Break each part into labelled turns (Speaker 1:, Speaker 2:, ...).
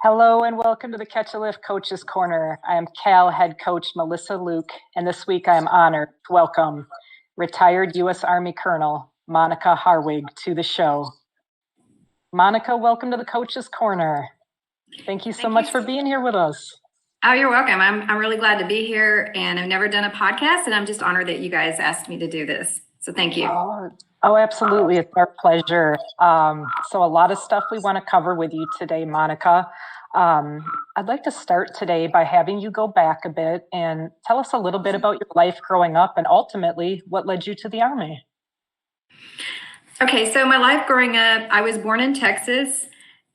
Speaker 1: Hello and welcome to the Catch a Lift Coaches Corner. I am Cal head coach Melissa Luke, and this week I am honored to welcome retired U.S. Army Colonel Monica Harwig to the show. Monica, welcome to the Coaches Corner. Thank you so much for being here with us.
Speaker 2: Oh, you're welcome. I'm really glad to be here, and I've never done a podcast, and I'm just honored that you guys asked me to do this. So thank you.
Speaker 1: Oh, absolutely. It's our pleasure. So a lot of stuff we want to cover with you today, Monica. I'd like to start today by having you go back a bit and tell us a little bit about your life growing up and ultimately what led you to the Army.
Speaker 2: Okay, so my life growing up, I was born in Texas,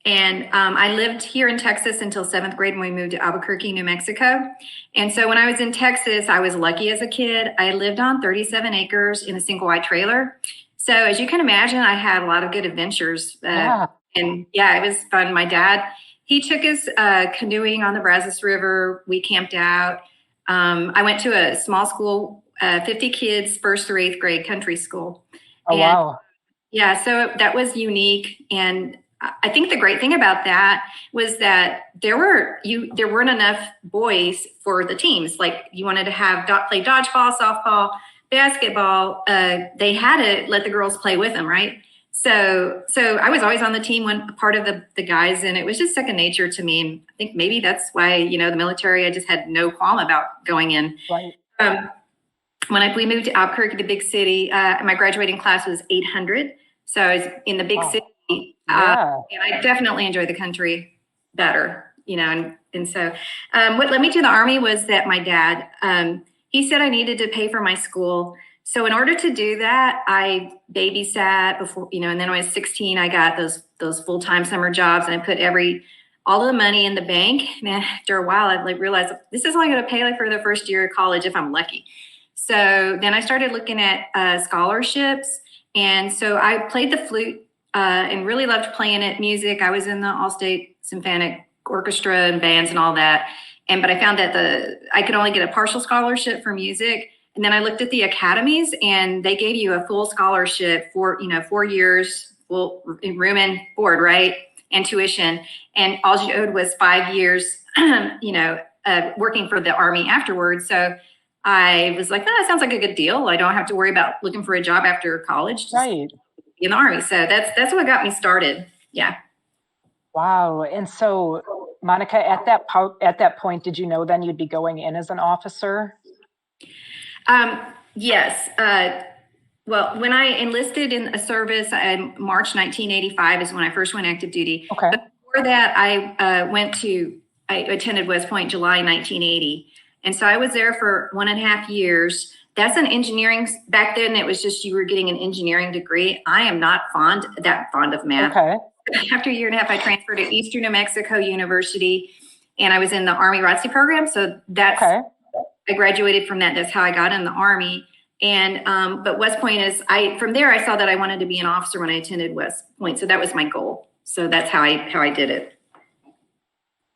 Speaker 2: and I lived here in Texas until 7th grade when we moved to Albuquerque, New Mexico. And so when I was in Texas, I was lucky as a kid. I lived on 37 acres in a single wide trailer. So as you can imagine, I had a lot of good adventures. And it was fun. My dad, he took us canoeing on the Brazos River. We camped out. I went to a small school, 50 kids, 1st through 8th grade country school.
Speaker 1: Wow.
Speaker 2: Yeah, so that was unique. And I think the great thing about that was that there weren't enough boys for the teams. Like you wanted to play dodgeball, softball, basketball. They had to let the girls play with them, right? So I was always on the team, one part of the guys, and it was just second nature to me. And I think maybe that's why, the military, I just had no qualm about going in.
Speaker 1: Right.
Speaker 2: When we moved to Albuquerque, the big city, my graduating class was 800. So I was in the big city. And I definitely enjoyed the country better, and so what led me to the Army was that my dad, he said I needed to pay for my school. So in order to do that, I babysat before, and then when I was 16, I got those full-time summer jobs, and I put all of the money in the bank. And after a while, I realized this is only going to pay for the first year of college if I'm lucky. So then I started looking at scholarships. And so I played the flute and really loved playing it, music. I was in the All-State Symphonic Orchestra and bands and all that. But I found that I could only get a partial scholarship for music. And then I looked at the academies, and they gave you a full scholarship for, 4 years, full room and board, right? And tuition. And all you owed was 5 years, working for the Army afterwards. So I was like, that sounds like a good deal. I don't have to worry about looking for a job after college. Just
Speaker 1: right.
Speaker 2: In the Army. So that's what got me started. Yeah.
Speaker 1: Wow. And so, Monica, at that point, did you know then you'd be going in as an officer?
Speaker 2: Yes. Well, when I enlisted in a service, March 1985 is when I first went active duty.
Speaker 1: Okay.
Speaker 2: But before that, I attended West Point July 1980. And so I was there for 1.5 years. That's an engineering. Back then, it was just you were getting an engineering degree. I am not that fond of math.
Speaker 1: Okay.
Speaker 2: After a year and a half, I transferred to Eastern New Mexico University, and I was in the Army ROTC program. So I graduated from that. That's how I got in the Army. And but West Point from there I saw that I wanted to be an officer when I attended West Point. So that was my goal. So that's how I did it.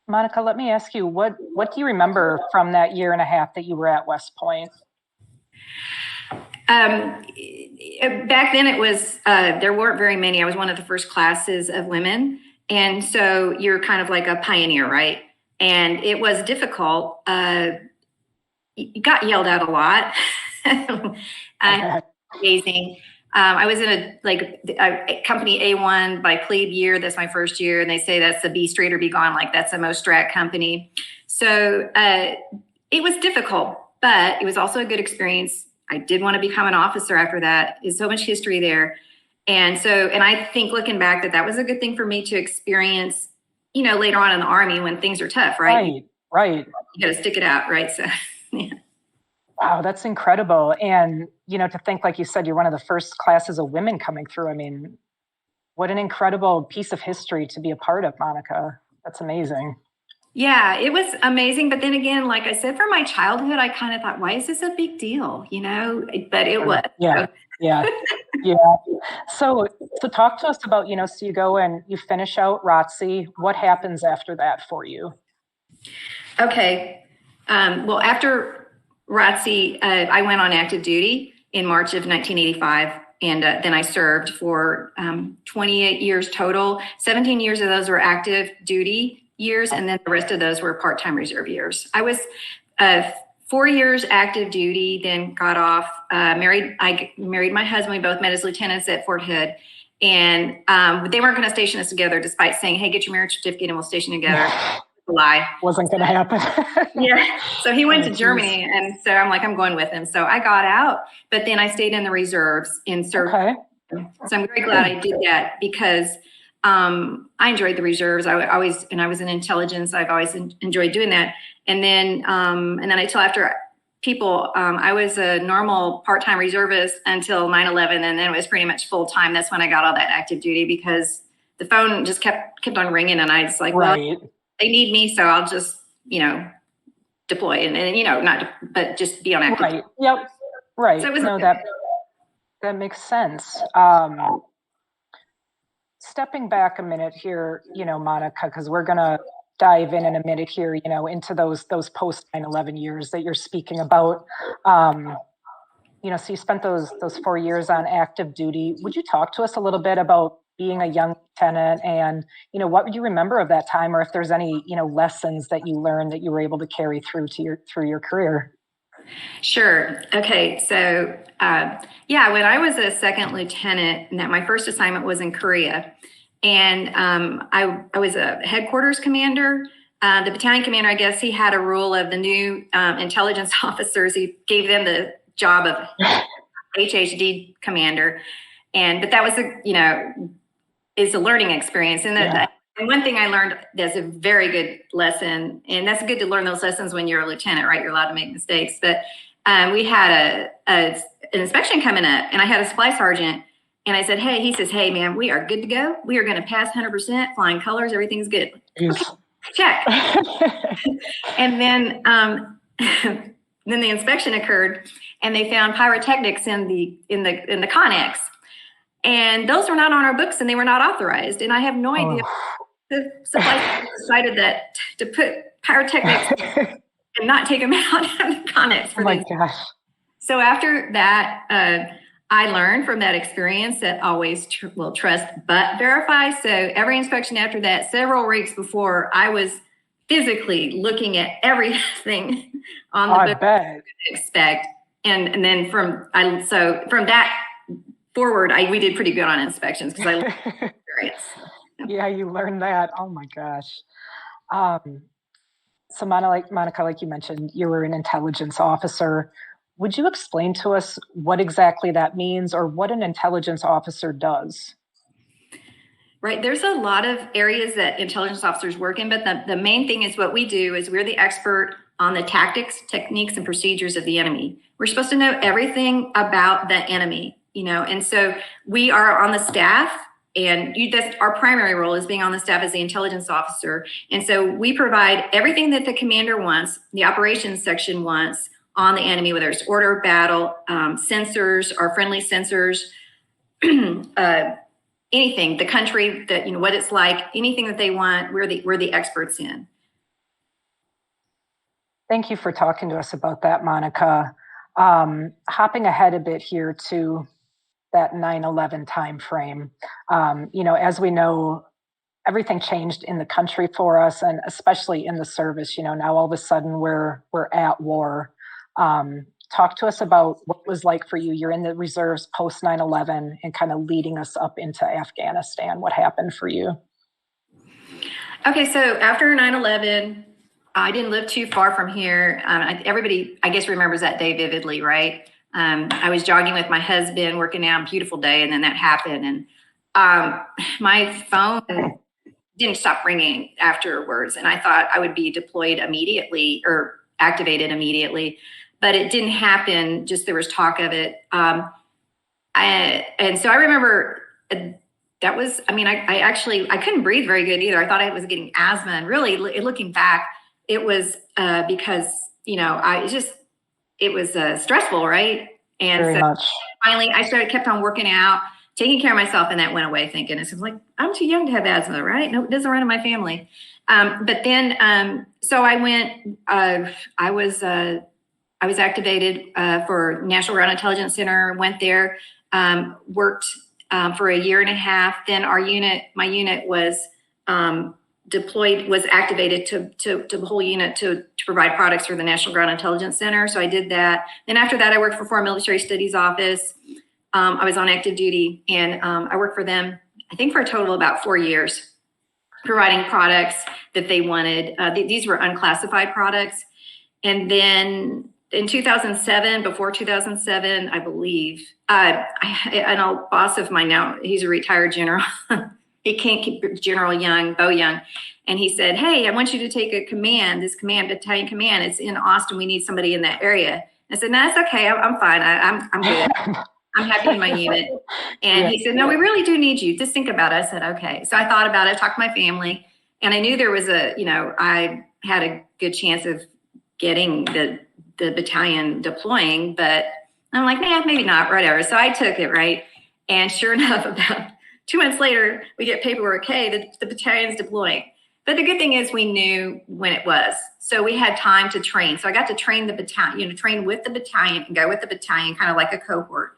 Speaker 1: Monica, let me ask you, what do you remember from that year and a half that you were at West Point?
Speaker 2: Back then it was, there weren't very many. I was one of the first classes of women. And so you're kind of like a pioneer, right? And it was difficult. You got yelled at a lot. Amazing. I was in a company A1 by plebe year. That's my first year. And they say that's the be straight or be gone. Like that's a most strat company. So it was difficult, but it was also a good experience. I did want to become an officer after that. There's so much history there. And I think looking back that was a good thing for me to experience, later on in the Army when things are tough, right?
Speaker 1: Right.
Speaker 2: You got to stick it out, right? So, yeah.
Speaker 1: Wow, that's incredible. And, to think, like you said, you're one of the first classes of women coming through. I mean, what an incredible piece of history to be a part of, Monica. That's amazing.
Speaker 2: Yeah, it was amazing. But then again, like I said, from my childhood, I kind of thought, why is this a big deal? But it was.
Speaker 1: Yeah. So talk to us about, so you go and you finish out ROTC. What happens after that for you?
Speaker 2: Okay. Well, after ROTC, I went on active duty in March of 1985. And then I served for 28 years total. 17 years of those were active duty years, and then the rest of those were part-time reserve years. I was 4 years active duty, then got off, I married my husband. We both met as lieutenants at Fort Hood. And they weren't going to station us together, despite saying, hey, get your marriage certificate and we'll station together. Lie.
Speaker 1: Wasn't going to happen.
Speaker 2: Yeah. So he went to Germany. And so I'm like, I'm going with him. So I got out, but then I stayed in the reserves and served. Okay. So I'm very glad I did that because I enjoyed the reserves. I was in intelligence. I've always enjoyed doing that. And then until after people, I was a normal part-time reservist until 9/11, and then it was pretty much full-time. That's when I got all that active duty because the phone just kept on ringing, and I was like, well, they need me, so I'll just, deploy and but just be on active.
Speaker 1: Right. Yep. Right. So it was that makes sense. Stepping back a minute here, Monica, because we're gonna dive in a minute here, into those post 9/11 years that you're speaking about. So you spent those 4 years on active duty. Would you talk to us a little bit about being a young lieutenant and, what would you remember of that time, or if there's any, lessons that you learned that you were able to carry through your career?
Speaker 2: Sure. Okay. So, when I was a second lieutenant, my first assignment was in Korea. And I was a headquarters commander. The battalion commander, I guess he had a rule of the new intelligence officers. He gave them the job of HHD commander. But that was is a learning experience. And one thing I learned that's a very good lesson, and that's good to learn those lessons when you're a lieutenant, right? You're allowed to make mistakes. But we had an inspection coming up, and I had a supply sergeant. And I said, he says, hey, man, we are good to go. We are going to pass 100%, flying colors. Everything's good. Okay, check. And then the inspection occurred, and they found pyrotechnics in the Connex. And those were not on our books, and they were not authorized. And I have no idea. The supply decided that to put pyrotechnics and not take them out of the Connex.
Speaker 1: Oh my gosh.
Speaker 2: So after that, I learned from that experience that always trust but verify. So every inspection after that, several weeks before, I was physically looking at everything on the book to expect. And then from that forward, we did pretty good on inspections because I learned experience.
Speaker 1: Yeah, you learned that. Oh my gosh. So Monica, like you mentioned, you were an intelligence officer. Would you explain to us what exactly that means or what an intelligence officer does?
Speaker 2: Right. There's a lot of areas that intelligence officers work in, but the main thing is what we do is we're the expert on the tactics, techniques, and procedures of the enemy. We're supposed to know everything about the enemy, and so we are on the staff, and that's our primary role is being on the staff as the intelligence officer. And so we provide everything that the commander wants, the operations section wants, on the enemy, whether it's order of battle, sensors, our friendly sensors, anything, the country, that what it's like, anything that they want, we're the experts in.
Speaker 1: Thank you for talking to us about that, Monica. Hopping ahead a bit here to that 9/11 timeframe. As we know, everything changed in the country for us, and especially in the service. Now all of a sudden we're at war. Talk to us about what it was like for you. You're in the reserves post 9/11 and kind of leading us up into Afghanistan. What happened for you?
Speaker 2: Okay, so after 9/11, I didn't live too far from here. Everybody, I guess, remembers that day vividly, right? I was jogging with my husband, working out, beautiful day, and then that happened. And my phone didn't stop ringing afterwards. And I thought I would be deployed immediately or activated immediately. But it didn't happen. Just there was talk of it. And so I remember that was, I couldn't breathe very good either. I thought I was getting asthma. And really, looking back, it was because, it was stressful, right? And
Speaker 1: very much.
Speaker 2: Finally, I kept on working out, taking care of myself, and that went away. Thinking, I was like, I'm too young to have asthma, right? No, it doesn't run in my family. But then, so I went. I was activated for National Ground Intelligence Center. Went there, worked for a year and a half. Then my unit was was activated to the whole unit to provide products for the National Ground Intelligence Center. So I did that. Then after that, I worked for Foreign Military Studies Office. I was on active duty, and I worked for them, I think, for a total of about 4 years, providing products that they wanted. These were unclassified products. And then in 2007, before 2007, I believe, an old boss of mine now, he's a retired general. He can't keep General Young, Bo Young. And he said, hey, I want you to take a command, battalion command. It's in Austin. We need somebody in that area. I said, no, that's okay. I'm fine. I'm good. I'm happy in my unit. And he said, no, we really do need you. Just think about it. I said, okay. So I thought about it, talked to my family, and I knew there was I had a good chance of getting the battalion deploying, but I'm like, nah, maybe not, whatever. So I took it, right? And sure enough, about 2 months later, we get paperwork, hey, the battalion's deploying. But the good thing is we knew when it was. So we had time to train. So I got to train the battalion, train with the battalion and go with the battalion, kind of like a cohort.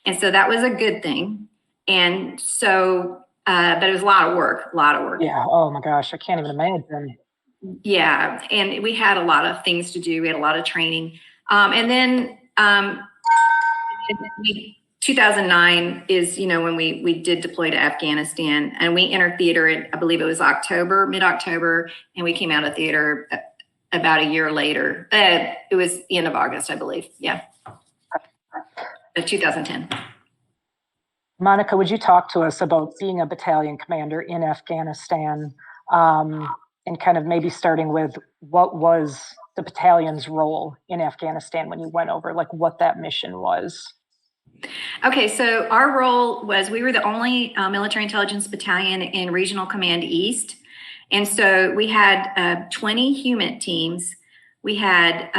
Speaker 2: And so that was a good thing. And so, but it was a lot of work.
Speaker 1: Yeah. Oh my gosh. I can't even imagine.
Speaker 2: Yeah. And we had a lot of things to do. We had a lot of training. And then 2009 is, when we did deploy to Afghanistan, and we entered theater in, I believe it was mid-October, and we came out of theater about a year later. It was the end of August, I believe. Yeah. 2010.
Speaker 1: Monica, would you talk to us about being a battalion commander in Afghanistan, and kind of maybe starting with what was the battalion's role in Afghanistan when you went over, like what that mission was?
Speaker 2: Okay, so our role was, we were the only military intelligence battalion in Regional Command East. And so we had 20 human teams. We had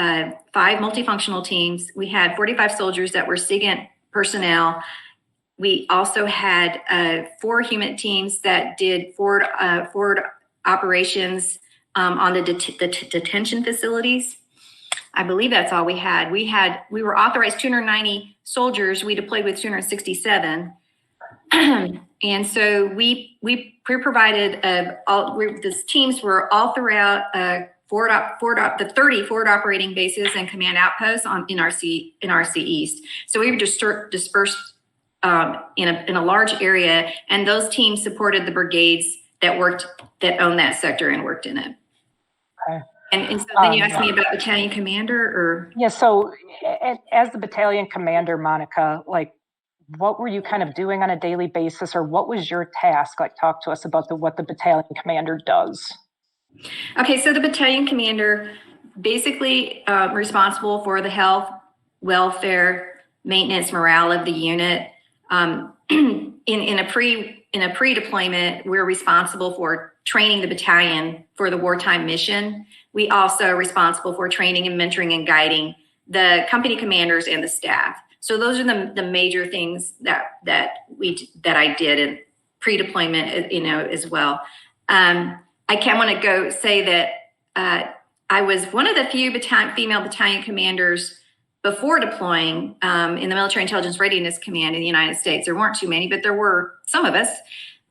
Speaker 2: 5 multifunctional teams. We had 45 soldiers that were SIGINT personnel. We also had 4 human teams that did forward operations on the detention facilities. I believe that's all we had. We were authorized 290 soldiers. We deployed with 267. And so we provided these teams were all throughout the 30 forward operating bases and command outposts in RC East. So we were just dispersed in a large area, and those teams supported the brigades that owned that sector and worked in it.
Speaker 1: Okay.
Speaker 2: And so then you asked me about battalion commander, or?
Speaker 1: Yeah, so as the battalion commander, Monica, like what were you kind of doing on a daily basis, or what was your task? Like talk to us about what the battalion commander does.
Speaker 2: Okay, so the battalion commander basically responsible for the health, welfare, maintenance, morale of the unit. In a pre-deployment, we're responsible for training the battalion for the wartime mission. We also are responsible for training and mentoring and guiding the company commanders and the staff. So those are the major things that I did in pre-deployment, as well. I can want to go say that I was one of the few female battalion commanders before deploying in the Military Intelligence Readiness Command in the United States. There weren't too many, but there were some of us.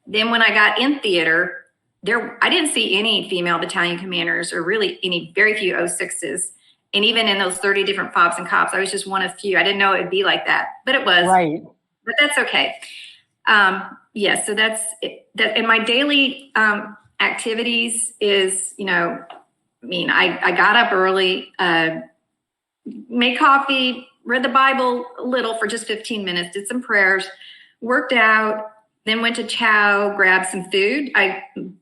Speaker 2: Then when I got in theater, I didn't see any female battalion commanders, or really very few 06s. And even in those 30 different FOBs and COPs, I was just one of few. I didn't know it would be like that, but it was.
Speaker 1: Right.
Speaker 2: But that's okay. So that's it. In my daily activities is, I got up early, made coffee, read the Bible a little for just 15 minutes, did some prayers, worked out, then went to chow, grabbed some food,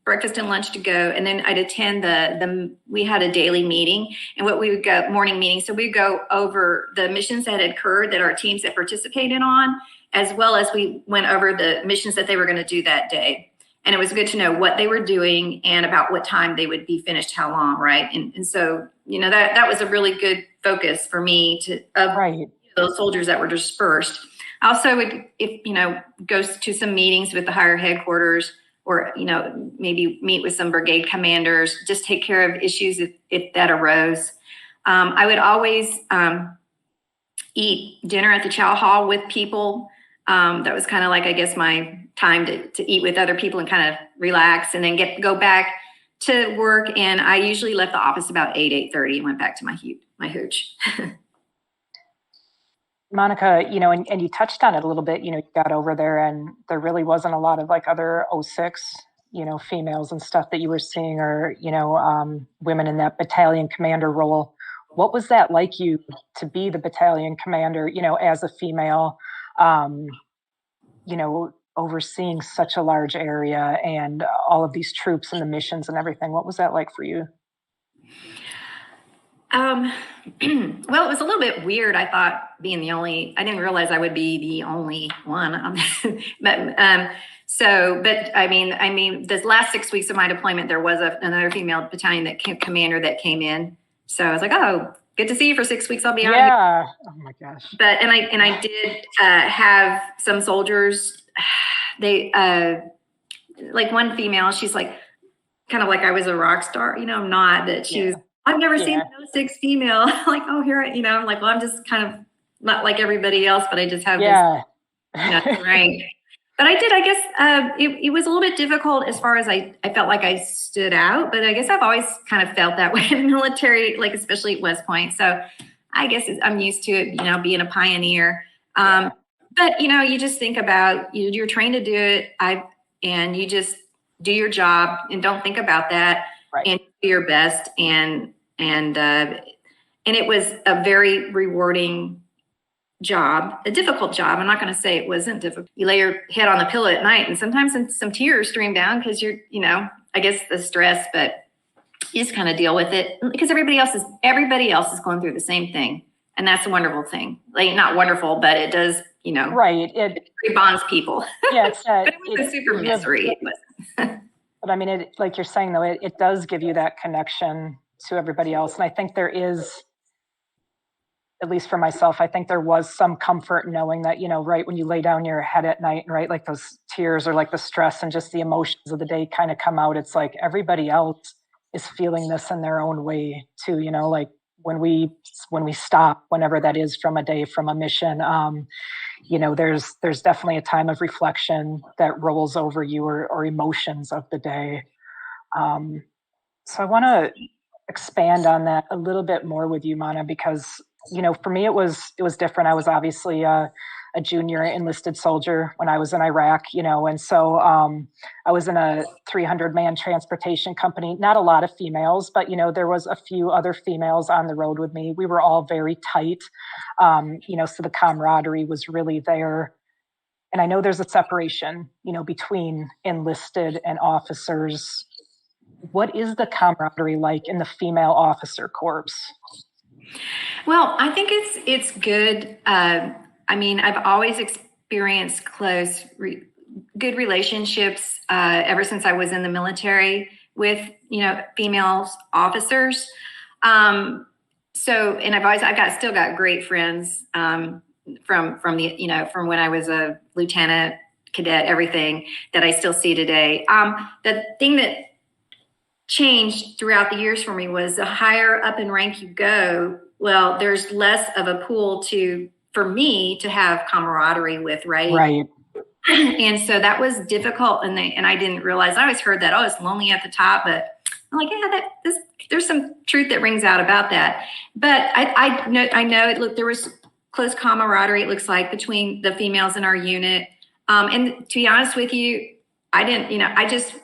Speaker 2: breakfast and lunch to go, and then I'd attend we had a daily meeting, and what we would go, morning meeting, so we'd go over the missions that had occurred that our teams had participated on, as well as we went over the missions that they were going to do that day. And it was good to know what they were doing and about what time they would be finished, how long, right? And so, that was a really good focus for me those soldiers that were dispersed. I also would, go to some meetings with the higher headquarters, or, maybe meet with some brigade commanders, just take care of issues if that arose. I would always eat dinner at the chow hall with people. That was kind of like, I guess, my time to eat with other people and kind of relax, and then go back to work, and I usually left the office about 8:30 and went back to my hooch.
Speaker 1: Monica, and you touched on it a little bit, you got over there and there really wasn't a lot of like other '06, females and stuff that you were seeing, or, women in that battalion commander role. What was that like you to be the battalion commander, as a female, overseeing such a large area and all of these troops and the missions and everything? What was that like for you?
Speaker 2: Well, it was a little bit weird. I thought I didn't realize I would be the only one on but I mean, the last 6 weeks of my deployment, there was another female battalion commander that came in. So I was like, oh, good to see you for 6 weeks. I'll be on.
Speaker 1: Yeah. Oh my gosh.
Speaker 2: But, and I did, have some soldiers, they, like one female, she's like, kind of like I was a rock star, I'm not, that she was, I've never seen a 06 female. Like, oh, here, I'm like, well, I'm just kind of not like everybody else, but I just have this rank. But I guess it was a little bit difficult as far as I felt like I stood out, but I guess I've always kind of felt that way in the military, like especially at West Point. So I guess I'm used to it, being a pioneer. But, you just think about, you're trained to do it, and you just do your job and don't think about that.
Speaker 1: Right.
Speaker 2: And do your best. And it was a very rewarding job, a difficult job. I'm not going to say it wasn't difficult. You lay your head on the pillow at night and sometimes some tears stream down because you're, I guess the stress, but you just kind of deal with it because everybody else is going through the same thing. And that's a wonderful thing. Like, not wonderful, but it does,
Speaker 1: right.
Speaker 2: It bonds people.
Speaker 1: Yeah. It's
Speaker 2: but it was a super misery.
Speaker 1: But I mean, like you're saying, though, it does give you that connection to everybody else. And I think there is, at least for myself, I think there was some comfort knowing that, right when you lay down your head at night, and right, like those tears or like the stress and just the emotions of the day kind of come out. It's like everybody else is feeling this in their own way too, like when we stop, whenever that is, from a day, from a mission, there's definitely a time of reflection that rolls over you, or emotions of the day. So I want to expand on that a little bit more with you, Mana, because, for me, it was different. I was obviously a junior enlisted soldier when I was in Iraq, and so I was in a 300-man transportation company. Not a lot of females, but, there was a few other females on the road with me. We were all very tight, so the camaraderie was really there. And I know there's a separation, between enlisted and officers. What is the camaraderie like in the female officer corps?
Speaker 2: Well, I think it's good. I've always experienced good relationships ever since I was in the military with, female officers. And I've still got great friends from when I was a lieutenant, cadet, everything that I still see today. The thing that changed throughout the years for me was the higher up in rank you go, well, there's less of a pool for me to have camaraderie with, right?
Speaker 1: Right.
Speaker 2: And so that was difficult, and I didn't realize. I always heard that, it's lonely at the top, but I'm like, there's some truth that rings out about that. But I know there was close camaraderie, it looks like, between the females in our unit. And to be honest with you, I didn't, I just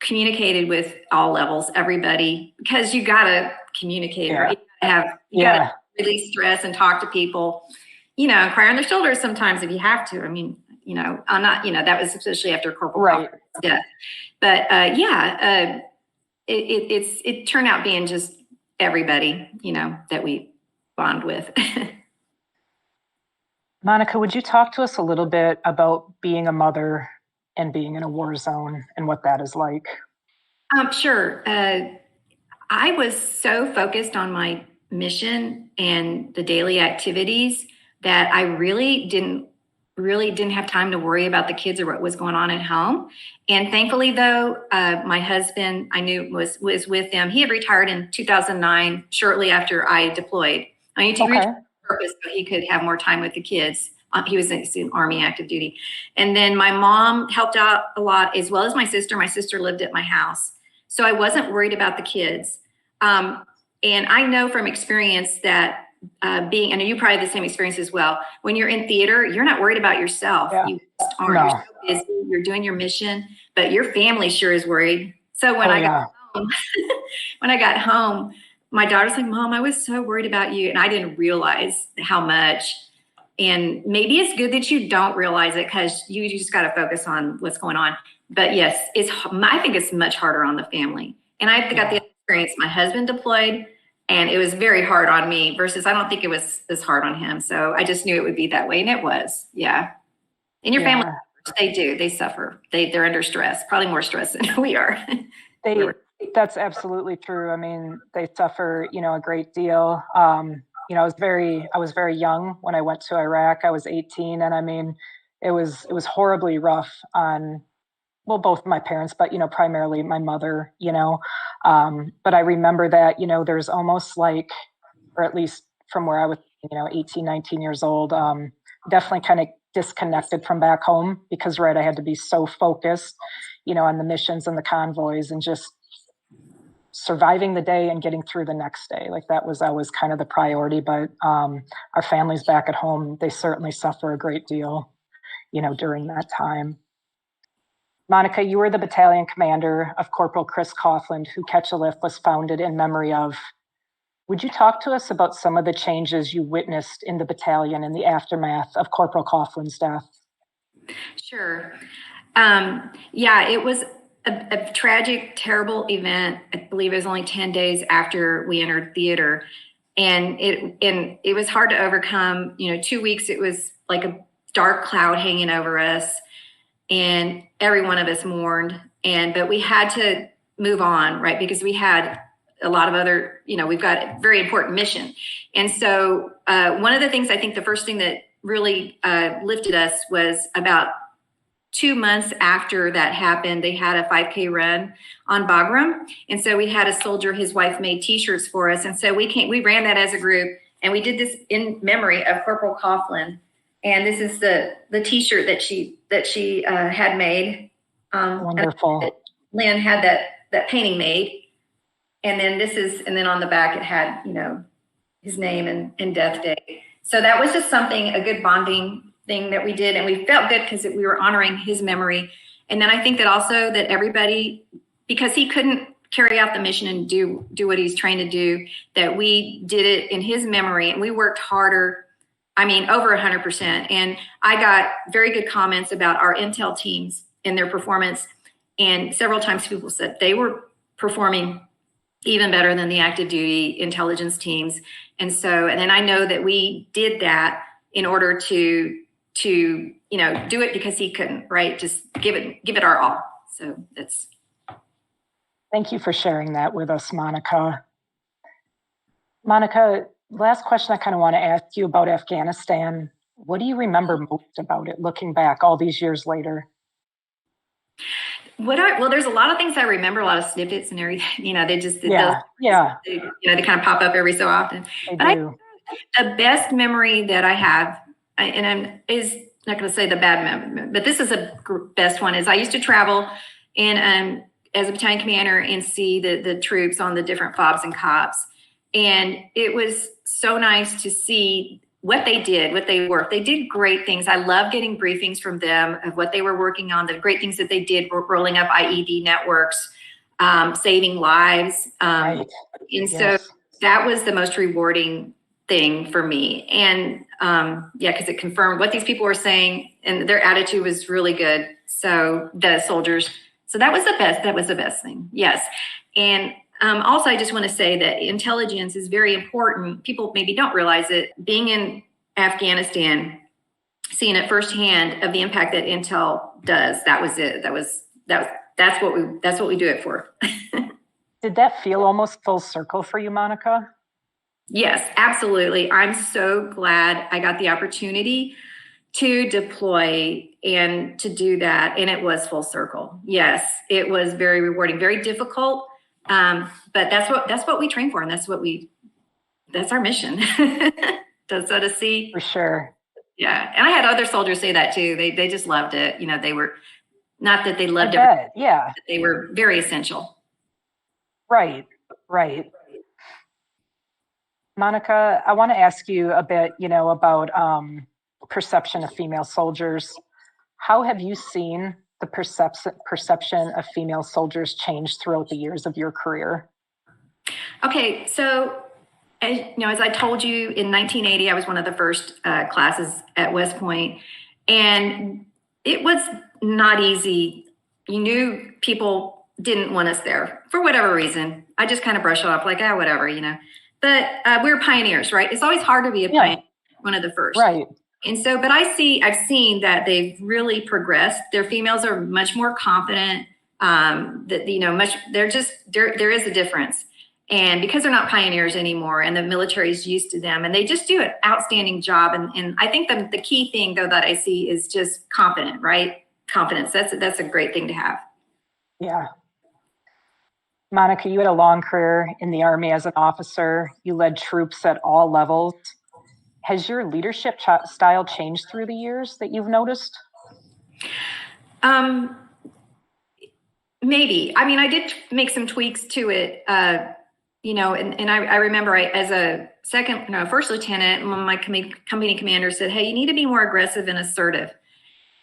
Speaker 2: communicated with all levels, everybody, because you gotta communicate, right? You gotta release stress and talk to people, and cry on their shoulders sometimes if you have to. I mean, I'm not, that was especially after Corporal death. But it turned out being just everybody, that we bond with.
Speaker 1: Monica, would you talk to us a little bit about being a mother and being in a war zone and what that is like?
Speaker 2: Sure. I was so focused on my mission and the daily activities that I really didn't have time to worry about the kids or what was going on at home. And thankfully, though, my husband, I knew was with them. He had retired in 2009, shortly after I deployed. I mean, to reach purpose so he could have more time with the kids. He was in Army active duty. And then my mom helped out a lot, as well as my sister. My sister lived at my house. So I wasn't worried about the kids. And I know from experience that and you probably have the same experience as well. When you're in theater, you're not worried about yourself.
Speaker 1: Yeah.
Speaker 2: You just aren't.
Speaker 1: No.
Speaker 2: You're so busy. You're doing your mission, but your family sure is worried. So when I got home, my daughter's like, "Mom, I was so worried about you," and I didn't realize how much. And maybe it's good that you don't realize it, because you just got to focus on what's going on. But yes, I think it's much harder on the family. And I got the experience. My husband deployed, and it was very hard on me, versus I don't think it was as hard on him. So I just knew it would be that way, and it was. Yeah. And your family, they suffer. They're under stress, probably more stress than we are.
Speaker 1: That's absolutely true. I mean, they suffer, a great deal. I was very young when I went to Iraq. I was 18, and I mean, it was horribly rough on, well, both my parents, but primarily my mother. But I remember that there's almost like, or at least from where I was, 18, 19 years old, definitely kind of disconnected from back home, because I had to be so focused, on the missions and the convoys, and just surviving the day and getting through the next day. Like that was always kind of the priority. But our families back at home, they certainly suffer a great deal, during that time. Monica, you were the battalion commander of Corporal Chris Coughlin, who Catch a Lift was founded in memory of. Would you talk to us about some of the changes you witnessed in the battalion in the aftermath of Corporal Coughlin's death?
Speaker 2: Sure. It was a tragic, terrible event. I believe it was only 10 days after we entered theater. And it was hard to overcome. 2 weeks, it was like a dark cloud hanging over us. And every one of us mourned. But we had to move on, right? Because we had a lot of other, we've got a very important mission. And so one of the things, I think the first thing that really lifted us was about 2 months after that happened, they had a 5K run on Bagram. And so we had a soldier, his wife made t-shirts for us. And so we ran that as a group, and we did this in memory of Corporal Coughlin. And this is the t-shirt that she had made.
Speaker 1: Wonderful.
Speaker 2: Lynn had that painting made. And then on the back it had, his name and death date. So that was just a good bonding thing that we did. And we felt good because we were honoring his memory. And then I think that also that everybody, because he couldn't carry out the mission and do what he's trained to do, that we did it in his memory, and we worked harder. I mean, over 100%. And I got very good comments about our intel teams and their performance. And several times people said they were performing even better than the active duty intelligence teams. And then I know that we did that in order to do it because he couldn't, right? Just give it our all. So that's.
Speaker 1: Thank you for sharing that with us, Monica. Monica, last question I kind of want to ask you about Afghanistan. What do you remember most about it, looking back all these years later?
Speaker 2: There's a lot of things I remember, a lot of snippets and everything. They just they kind of pop up every so often. The best memory that I have, and is not going to say the bad memory, but this is a best one, is I used to travel and as a battalion commander and see the troops on the different FOBs and COPs. And it was so nice to see what they did, what they worked. They did great things. I love getting briefings from them of what they were working on, the great things that they did, rolling up IED networks, saving lives.
Speaker 1: Right.
Speaker 2: So that was the most rewarding thing for me. And because it confirmed what these people were saying, and their attitude was really good. So the soldiers, so that was the best thing. Yes. And also, I just want to say that intelligence is very important. People maybe don't realize it. Being in Afghanistan, seeing it firsthand of the impact that intel does, that was it. That's what we do it for.
Speaker 1: Did that feel almost full circle for you, Monica?
Speaker 2: Yes, absolutely. I'm so glad I got the opportunity to deploy and to do that. And it was full circle. Yes, it was very rewarding, very difficult. But that's what we train for. And that's our mission. So to see.
Speaker 1: For sure.
Speaker 2: Yeah. And I had other soldiers say that too. They just loved it. You know, they were not that they loved
Speaker 1: it. Yeah.
Speaker 2: But they were very essential.
Speaker 1: Right. Right. Monica, I want to ask you a bit, about perception of female soldiers. How have you seen the perception of female soldiers change throughout the years of your career?
Speaker 2: Okay, so as I told you, in 1980, I was one of the first classes at West Point, and it was not easy. You knew people didn't want us there for whatever reason. I just kind of brushed it off like, whatever, But we were pioneers, right? It's always hard to be a pioneer, one of the first.
Speaker 1: Right.
Speaker 2: And so, but I've seen that they've really progressed. Their females are much more confident. There is a difference. And because they're not pioneers anymore and the military is used to them and they just do an outstanding job. And I think the key thing though that I see is just confident, right? Confidence. That's a great thing to have.
Speaker 1: Yeah. Monica, you had a long career in the Army as an officer. You led troops at all levels. Has your leadership style changed through the years that you've noticed?
Speaker 2: Maybe. I mean, I did make some tweaks to it, and I remember as a first lieutenant, my company commander said, hey, you need to be more aggressive and assertive.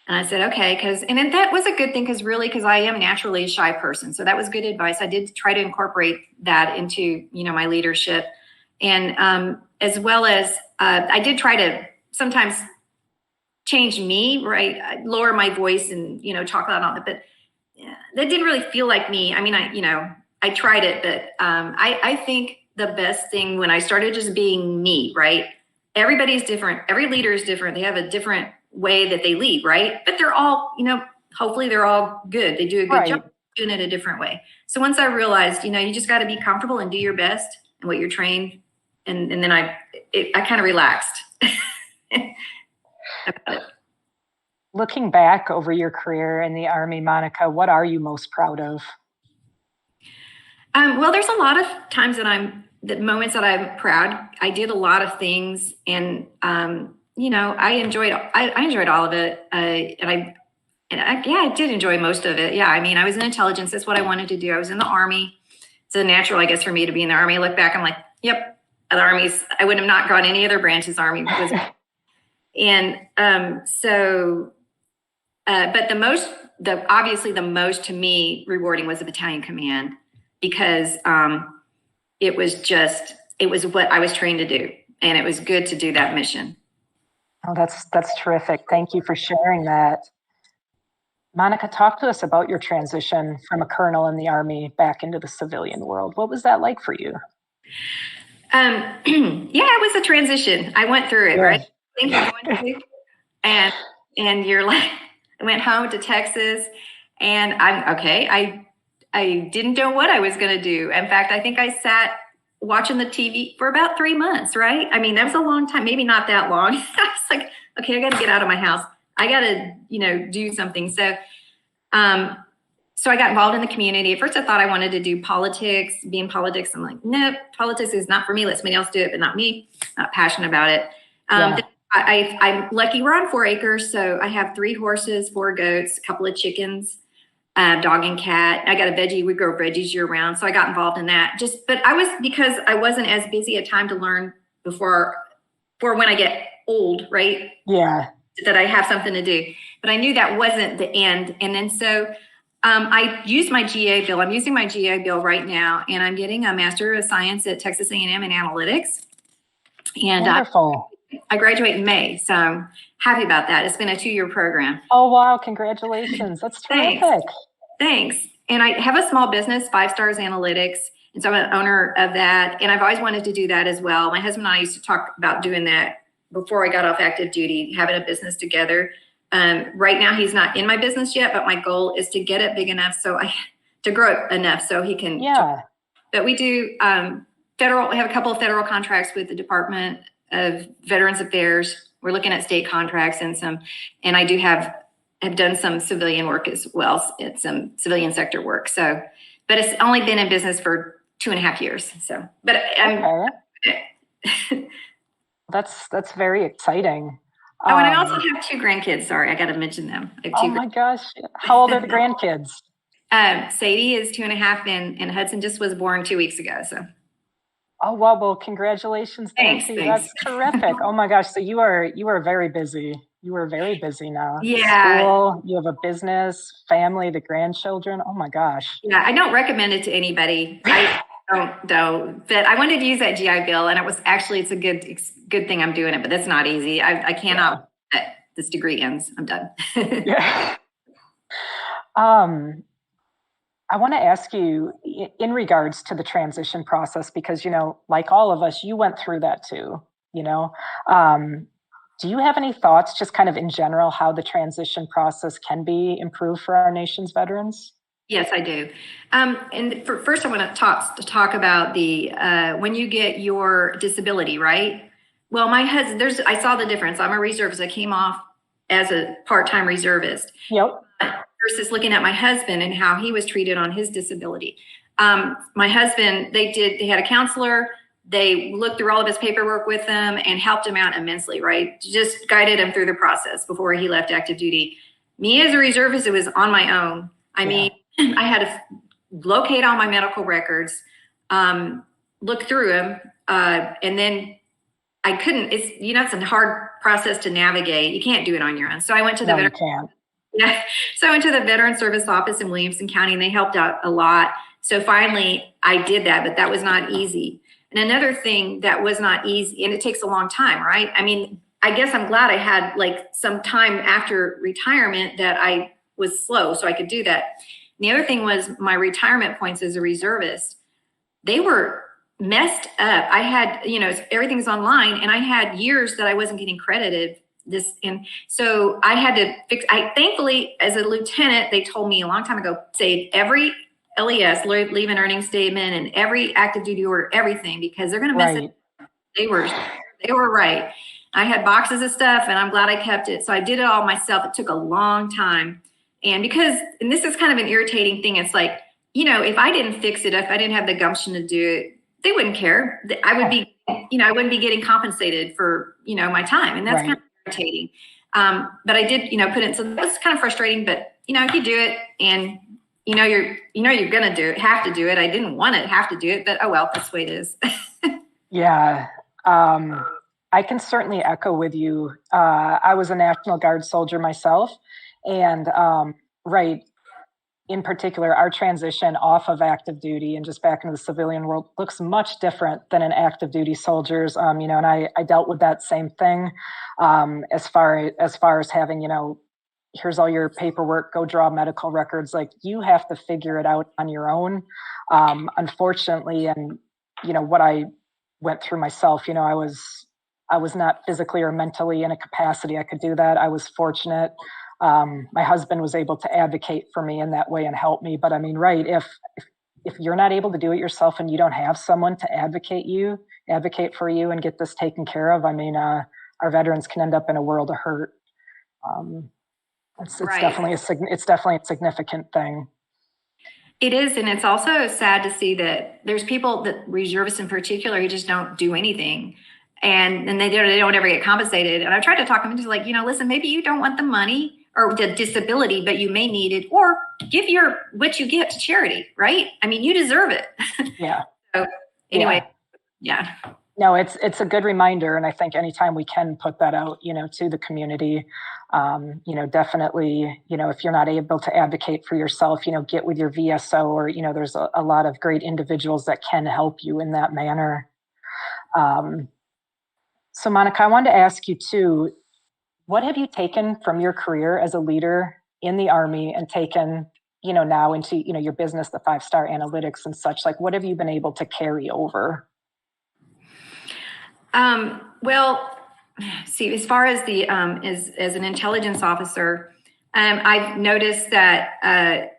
Speaker 2: And I said, okay, and then that was a good thing because I am naturally a shy person. So that was good advice. I did try to incorporate that into, my leadership. And as well as I did try to sometimes change me, right? I'd lower my voice and, talk loud on it, but that didn't really feel like me. I mean, I tried it, but I think the best thing when I started just being me, right? Everybody's different. Every leader is different. They have a different way that they lead, right? But they're all, hopefully they're all good. They do a good job doing it a different way. So once I realized, you just got to be comfortable and do your best and what you're trained. And then I kind of relaxed.
Speaker 1: Looking back over your career in the Army, Monica, what are you most proud of?
Speaker 2: Well, there's a lot of times the moments that I'm proud. I did a lot of things, and I enjoyed all of it. I did enjoy most of it. Yeah, I mean, I was in intelligence. That's what I wanted to do. I was in the Army. It's a natural, I guess, for me to be in the Army. I look back, I'm like, yep. The Army's, I would have not gone any other branches. Army was, and but obviously the most to me rewarding was the battalion command because it was what I was trained to do, and it was good to do that mission.
Speaker 1: Oh, that's terrific. Thank you for sharing that. Monica, talk to us about your transition from a colonel in the Army back into the civilian world. What was that like for you?
Speaker 2: It was a transition. I went through it, right? Things you're going through. And you're like, I went home to Texas and I didn't know what I was going to do. In fact, I think I sat watching the TV for about 3 months, right? I mean, that was a long time, maybe not that long. I was like, okay, I got to get out of my house. I got to, do something. So I got involved in the community. At first I thought I wanted to do politics, be in politics. I'm like, nope, politics is not for me. Let somebody else do it, but not me. Not passionate about it. I'm lucky we're on 4 acres. So I have 3 horses, 4 goats, a couple of chickens, dog and cat. I got we grow veggies year round. So I got involved in that but because I wasn't as busy at time to learn for when I get old, right?
Speaker 1: Yeah.
Speaker 2: That I have something to do, but I knew that wasn't the end. And then so I used my GA bill. I'm using my GA bill right now, and I'm getting a Master of Science at Texas A&M in analytics. And
Speaker 1: wonderful.
Speaker 2: I graduate in May, so I'm happy about that. It's been a 2-year program.
Speaker 1: Oh, wow. Congratulations. That's terrific.
Speaker 2: Thanks. And I have a small business, 5 Stars Analytics, and so I'm an owner of that. And I've always wanted to do that as well. My husband and I used to talk about doing that before I got off active duty, having a business together. Right now he's not in my business yet, but my goal is to get it big enough to grow it enough so he can.
Speaker 1: Yeah.
Speaker 2: But we do we have a couple of federal contracts with the Department of Veterans Affairs. We're looking at state contracts and I do have done some civilian work as well. It's some civilian sector work. So, but it's only been in business for 2.5 years. So, but
Speaker 1: okay. That's very exciting.
Speaker 2: Oh, and I also have 2 grandkids. Sorry, I got to mention them. I have 2
Speaker 1: my gosh. How old are the grandkids?
Speaker 2: Sadie is 2.5 and Hudson just was born 2 weeks ago. So.
Speaker 1: Oh, wow. Well, congratulations.
Speaker 2: Thanks.
Speaker 1: That's terrific. Oh my gosh. So you are very busy. You are very busy now.
Speaker 2: Yeah.
Speaker 1: School, you have a business, family, the grandchildren. Oh my gosh.
Speaker 2: Yeah. I don't recommend it to anybody. I don't, but I wanted to use that GI Bill, and it's a good thing I'm doing it, but that's not easy. I cannot, this degree ends. I'm done.
Speaker 1: Yeah. I want to ask you in regards to the transition process, because, like all of us, you went through that too, do you have any thoughts just kind of in general, how the transition process can be improved for our nation's veterans?
Speaker 2: Yes, I do. And first I want to talk about the, when you get your disability, right? Well, my husband, I saw the difference. I'm a reservist. I came off as a part-time reservist.
Speaker 1: Yep.
Speaker 2: Versus looking at my husband and how he was treated on his disability. My husband, they had a counselor. They looked through all of his paperwork with him and helped him out immensely, right? Just guided him through the process before he left active duty. Me as a reservist, it was on my own. I mean, I had to locate all my medical records, look through them, and then I couldn't, it's a hard process to navigate. You can't do it on your own. So I went to the So I went to the Veteran Service Office in Williamson County, and they helped out a lot. So finally I did that, but that was not easy. And another thing that was not easy, and it takes a long time, right? I mean, I guess I'm glad I had like some time after retirement that I was slow so I could do that. And the other thing was my retirement points as a reservist. They were messed up. I had, everything's online, and I had years that I wasn't getting credited. And so I had to thankfully, as a lieutenant, they told me a long time ago, save every LES, leave and earning statement, and every active duty order, everything, because they're going to mess it. They were right. I had boxes of stuff, and I'm glad I kept it. So I did it all myself. It took a long time. And this is kind of an irritating thing. It's like, if I didn't fix it, if I didn't have the gumption to do it, they wouldn't care. I would be, I wouldn't be getting compensated for, my time. And that's kind of irritating. But I did, put in, so that's kind of frustrating, but if you do it and you're going to have to do it. I didn't want to have to do it, but oh, well, that's the way it is.
Speaker 1: Yeah. I can certainly echo with you. I was a National Guard soldier myself, and in particular, our transition off of active duty and just back into the civilian world looks much different than an active duty soldier's. And I dealt with that same thing as far as having, here's all your paperwork, go draw medical records. Like, you have to figure it out on your own. Unfortunately, and what I went through myself, I was not physically or mentally in a capacity I could do that. I was fortunate. My husband was able to advocate for me in that way and help me. But I mean, if you're not able to do it yourself and you don't have someone to advocate for you and get this taken care of, I mean, our veterans can end up in a world of hurt. It's definitely a significant thing.
Speaker 2: It is, and it's also sad to see that there's people, that reservists in particular, who just don't do anything, and they don't ever get compensated. And I've tried to talk them into, like, listen, maybe you don't want the money or the disability, but you may need it, or give what you get to charity, right? I mean, you deserve it. Yeah. So anyway, yeah.
Speaker 1: No, it's a good reminder, and I think anytime we can put that out, to the community, definitely, if you're not able to advocate for yourself, get with your VSO, or there's a lot of great individuals that can help you in that manner. So, Monica, I wanted to ask you too, what have you taken from your career as a leader in the Army and taken, now into, your business, the 5-star analytics and such? Like, what have you been able to carry over?
Speaker 2: Well, see, as far as the as an intelligence officer, I've noticed that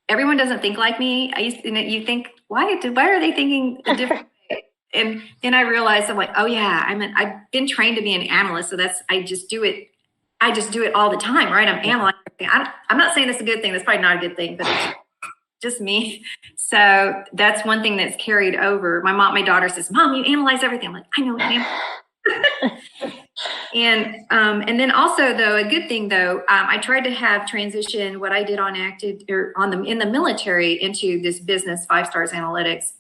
Speaker 2: everyone doesn't think like me. You think, why are they thinking a different way? And then I realized, I'm like, oh yeah, I've been trained to be an analyst, so I just do it all the time, right? I'm analyzing. I'm not saying that's a good thing. That's probably not a good thing, but it's just me. So that's one thing that's carried over. My daughter says, Mom, you analyze everything. I'm like, I know, ma'am. And then also though, a good thing though, I tried to have transition what I did on active or in the military into this business 5 stars analytics.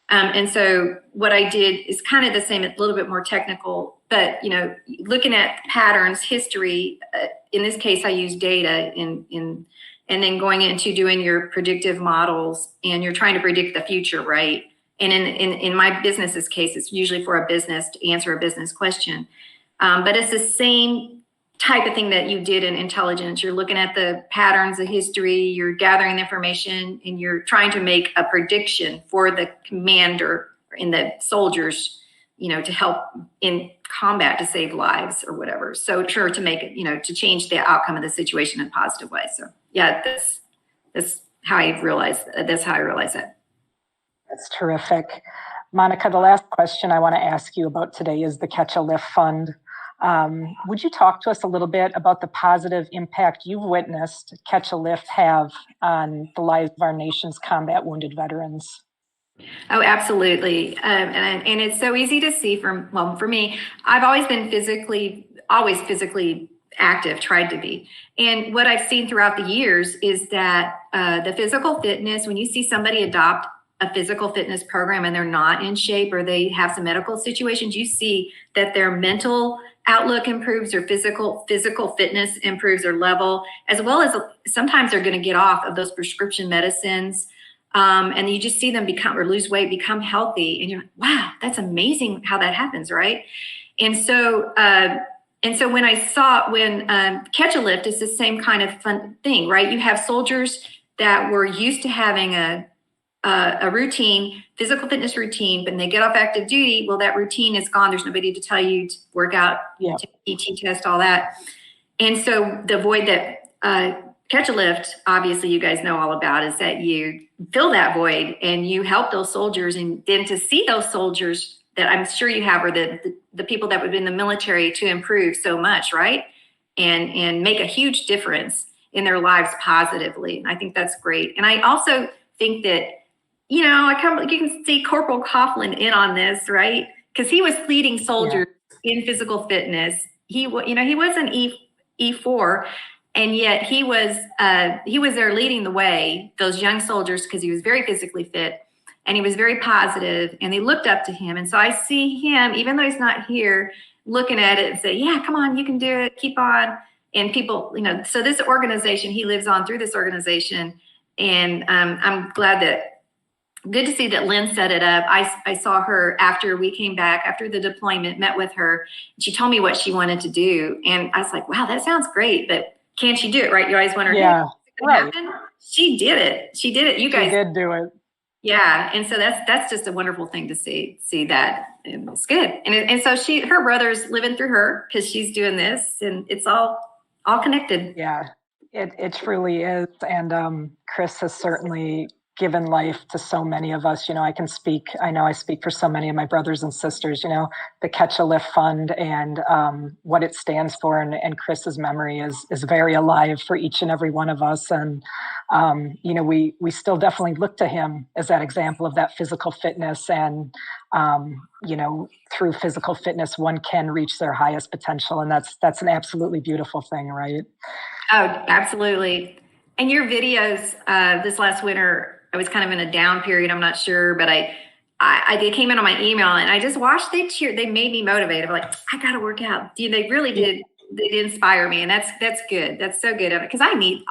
Speaker 2: And so what I did is kind of the same, a little bit more technical, but looking at patterns, history. In this case, I use data and then going into doing your predictive models, and you're trying to predict the future, right? And in my business's case, it's usually for a business to answer a business question. But it's the same type of thing that you did in intelligence. You're looking at the patterns, the history, you're gathering the information, and you're trying to make a prediction for the commander and the soldiers, to help in combat to save lives or whatever. So sure, to make it, to change the outcome of the situation in a positive way. So yeah, that's how I realized that.
Speaker 1: That's terrific. Monica, the last question I want to ask you about today is the Catch a Lift Fund. Would you talk to us a little bit about the positive impact you've witnessed Catch a Lift have on the lives of our nation's combat wounded veterans?
Speaker 2: Oh, absolutely. And it's so easy to see for me, I've always been physically active, tried to be. And what I've seen throughout the years is that the physical fitness, when you see somebody adopt a physical fitness program and they're not in shape or they have some medical situations, you see that their mental outlook improves, their physical fitness improves their level, as well as sometimes they're going to get off of those prescription medicines. And you just see them lose weight, become healthy. And you're like, wow, that's amazing how that happens, right? And so when Catch a Lift is the same kind of fun thing, right? You have soldiers that were used to having a routine, physical fitness routine, but when they get off active duty, well, that routine is gone. There's nobody to tell you to work out, take PT test, all that. And so the void that Catch a Lift, obviously you guys know all about, is that you fill that void and you help those soldiers. And then to see those soldiers that I'm sure you have, or the people that would be in the military, to improve so much, right? And make a huge difference in their lives positively. And I think that's great. And I also think that, you can see Corporal Coughlin in on this, right? Because he was leading soldiers in physical fitness. He was an E4, and yet he was there leading the way, those young soldiers, because he was very physically fit and he was very positive, and they looked up to him. And so I see him, even though he's not here, looking at it and say, yeah, come on, you can do it, keep on. And people, so this organization, he lives on through this organization. And I'm good to see that Lynn set it up. I saw her after we came back, after the deployment, met with her. She told me what she wanted to do. And I was like, wow, that sounds great, but can she do it, right? You always wonder, hey, happen? She did it. You guys
Speaker 1: did do it.
Speaker 2: Yeah. And so that's just a wonderful thing to see that. And it's good. And so her brother's living through her because she's doing this, and it's all connected.
Speaker 1: Yeah, it truly is. And Chris has certainly given life to so many of us. I know I speak for so many of my brothers and sisters, the Catch a Lift Fund and what it stands for. And Chris's memory is very alive for each and every one of us. And, we still definitely look to him as that example of that physical fitness. And, through physical fitness, one can reach their highest potential. And that's an absolutely beautiful thing, right?
Speaker 2: Oh, absolutely. And your videos this last winter, I was kind of in a down period. I'm not sure, but they came in on my email, and I just watched. They made me motivated. I'm like, I got to work out. They really did. They did inspire me, and that's good. That's so good, because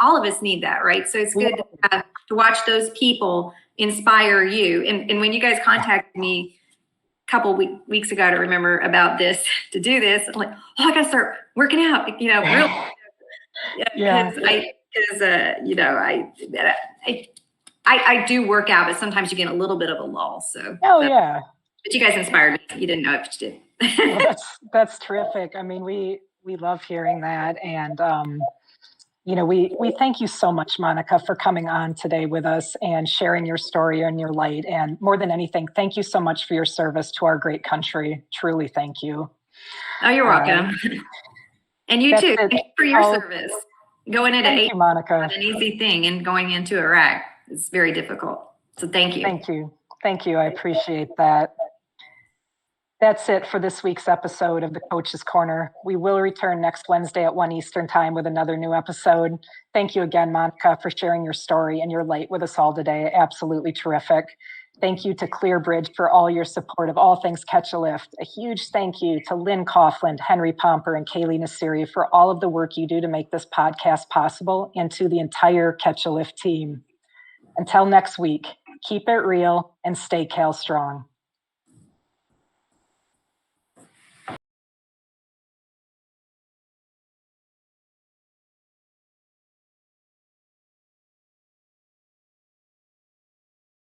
Speaker 2: all of us need that, right? So it's good to watch those people inspire you. And when you guys contacted me a couple weeks ago, to remember about this, to do this, I'm like, I got to start working out. Real. I do work out, but sometimes you get a little bit of a lull. So. But you guys inspired me. You didn't know if you did.
Speaker 1: Well, that's terrific. I mean, we love hearing that, and we thank you so much, Monica, for coming on today with us and sharing your story and your light. And more than anything, thank you so much for your service to our great country. Truly, thank you.
Speaker 2: Oh, you're welcome. And you too. Thank you for your service. Going into
Speaker 1: thank you, Monica.
Speaker 2: Not an easy thing, and going into Iraq is very difficult. So thank you.
Speaker 1: Thank you. I appreciate that. That's it for this week's episode of the Coach's Corner. We will return next Wednesday at 1 Eastern Time with another new episode. Thank you again, Monica, for sharing your story and your light with us all today. Absolutely terrific. Thank you to ClearBridge for all your support of all things Catch a Lift. A huge thank you to Lynn Coughlin, Henry Pomper, and Kaylee Nasiri for all of the work you do to make this podcast possible, and to the entire Catch a Lift team. Until next week, keep it real and stay Cal strong.